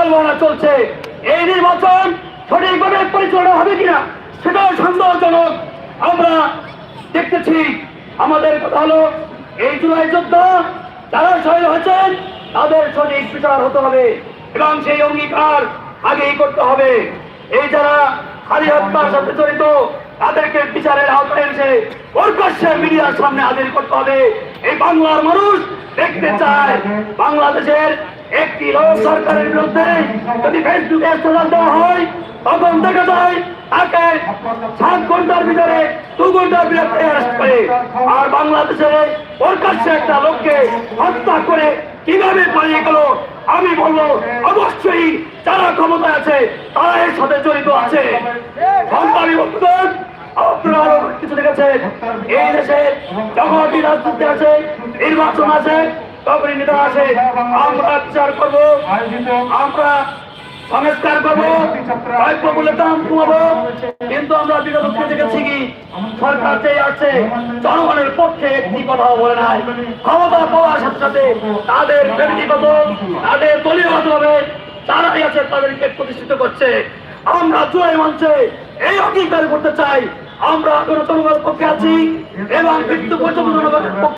তালবানা চলছে। এই নির্বাচন সঠিকভাবে পরিচালনা হবে কিনা সেটাও সন্দেহজনক। আমরা দেখতেছি। আমাদের কথা হলো, এই জুলাই যোদ্ধা যারা শহীদ হয়েছেন তাদের সঠিক বিচার হতে হবে এবং সেই অঙ্গীকার আগেই করতে হবে। এই যারা হাদি হত্যার সাথে জড়িত তাদেরকে বিচারের আওতায় এসে প্রকাশ্যে মিডিয়ার সামনে হাজির করতে হবে। এই বাংলার মানুষ দেখতে চায় বাংলাদেশের একটি লোক সরকারের বিরুদ্ধে যদি ফেসবুকে স্লোগান দেওয়া হয় তখন দেখা যায় তাকে 7 ঘন্টার ভিতরে 2 ঘন্টার ভিতরে অ্যারেস্ট করে। আর বাংলাদেশে প্রকাশ্যে একটা লোককে হত্যা করে কিভাবে পালিয়ে গেল? আমি বলবো অবশ্যই যারা ক্ষমতায় আছে তারা এর সাথে জড়িত আছে। সরকারি বক্তব্য আপনারা আরো কিছু দেখেছেন, এই দেশে যখনই রাজনীতি আছে, নির্বাচন আছে, তখনই নেতা আছে। আমরা বিচার করবো, আমরা সংস্কার করবো, বলে দাম কমাবো। কিন্তু আমরা বিগত দেখেছি কি সরকার যে আছে জনগণের পক্ষে একটি কথাও বলে নাই। ক্ষমতা পাওয়ার সাথে সাথে তাদের ব্যক্তিগত তাদের দলীয়ভাবে যারাই আছে তাদেরকে প্রতিষ্ঠিত করছে। আমরা জুলাই মঞ্চে এই অঙ্গীকার করতে চাই আমরা জনগণের পক্ষে আছি এবং মৃত্যু পর্যন্ত জনগণের পক্ষে